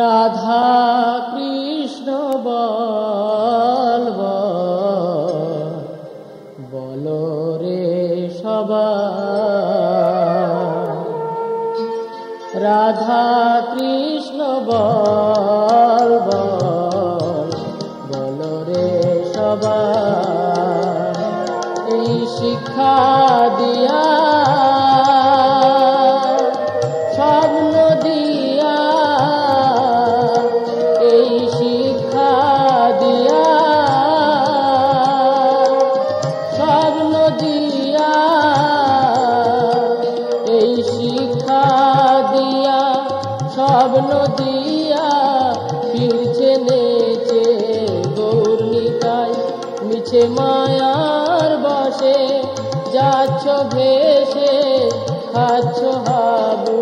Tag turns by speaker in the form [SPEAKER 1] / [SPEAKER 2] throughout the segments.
[SPEAKER 1] রাধা কৃষ্ণ বল বলো রে সবাই, রাধা কৃষ্ণ বল বলো রে সবাই। এই শিক্ষা দিয়া স্বপ্ন দিয়া, এই শিক্ষা দিয়া স্বপ্ন দিয়া, এই শিক্ষা দিয়া স্বপ্ন দিয়া ফিরছে নেচে গৌর নিতাই। মিছে মায়ার বসে যাচ্ছ ভেসে, খাচ্ছ হাবু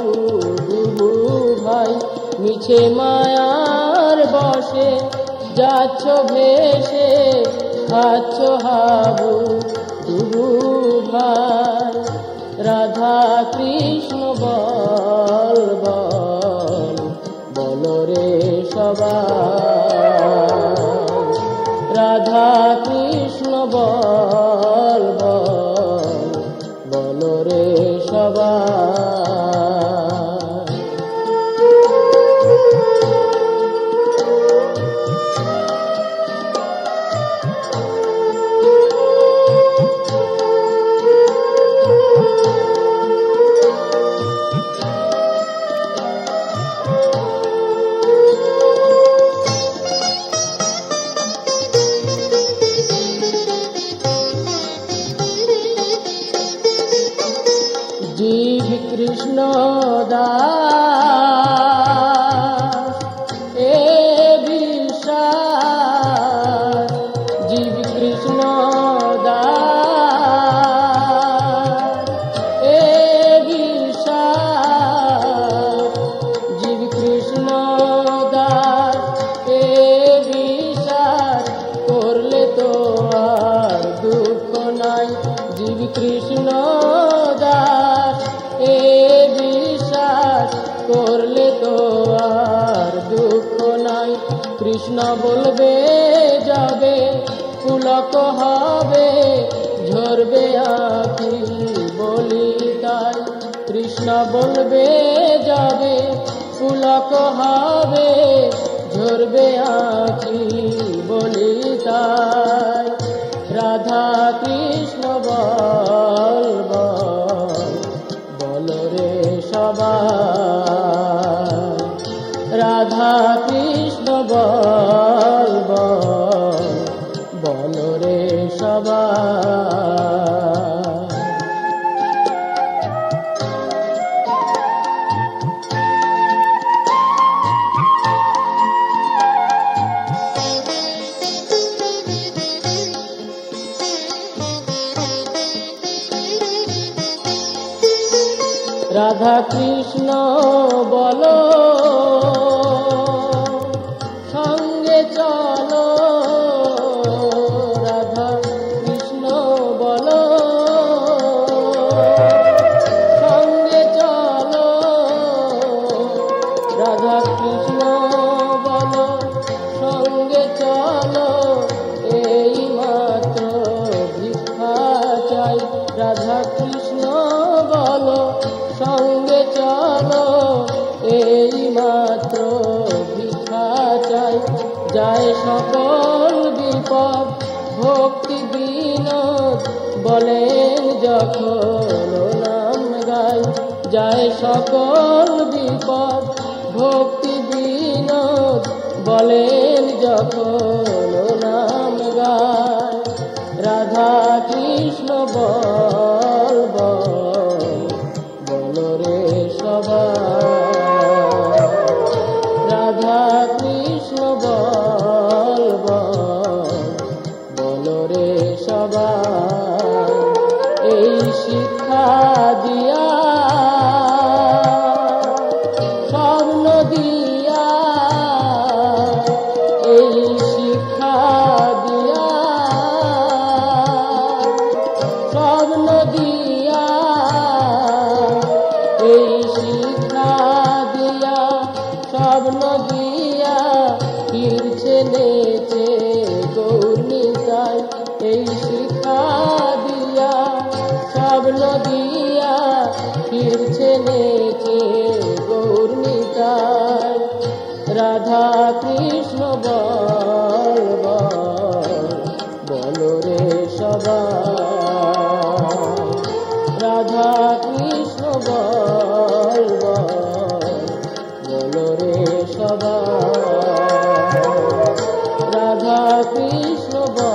[SPEAKER 1] ডুবু ভাই। মিছে মায়ার বসে যাচ্ছ ভেসে, খাচ্ছ হাবু ডুবু ভাই। রাধা কৃষ্ণ বল বলো রে সবাই, রাধা কৃষ্ণ বল বলো রে সবাই। জীব কৃষ্ণ দাস এ বিশ্বাস, জীব কৃষ্ণ দাস এ বিশ্বাস, জীব কৃষ্ণ দাস এ বিশ্বাস করলে তো আর দুঃখ নাই। জীব কৃষ্ণ দাস এ বিশ্বাস করলে তো আর দুঃখ নাই। কৃষ্ণ বলবে যাবে পুলক হবে, ঝরবে আঁখি বলি তাই। কৃষ্ণ বলবে যাবে পুলক হবে, ঝরবে আঁখি বলি তাই। রাধা কৃষ্ণ বল বলো রে সবাই, রাধা কৃষ্ণ বল বলো রে সবাই। রাধা কৃষ্ণ বলো সঙ্গে চলো, রাধা কৃষ্ণ বলো সঙ্গে চলো, রাধা কৃষ্ণ বলো সঙ্গে চলো। এই মাত্র ভিক্ষা চাই, রাধা কৃষ্ণ বলো সঙ্গে চলো। এই মাত্র ভিক্ষা চাই, যায় সকল বিপদ ভক্তি বিনোদ বলেন যখন নাম গাই। যায় সকল বিপদ ভক্তি বিনোদ বলেন যখন নাম গাই। রাধা কৃষ্ণ বল বলো রে সবাই, রাধা কৃষ্ণ বল বলো রে সবাই। এই শিক্ষা দিয়া স্বপ্ন দিয়া, এই শিক্ষা দিয়া স্বপ্ন দিয়া, এই শিক্ষা দিয়া স্বপ্ন দিয়া নেচে গৌর নিতাই, এই শিক্ষা দিয়া সব নদিয়া ফিরছে নেচে গৌর নিতাই। রাধা কৃষ্ণ বল বল, বলো রে সবাই, রাধা কৃষ্ণ বল বল, বলো রে সবাই, রাধা কৃষ্ণ বল।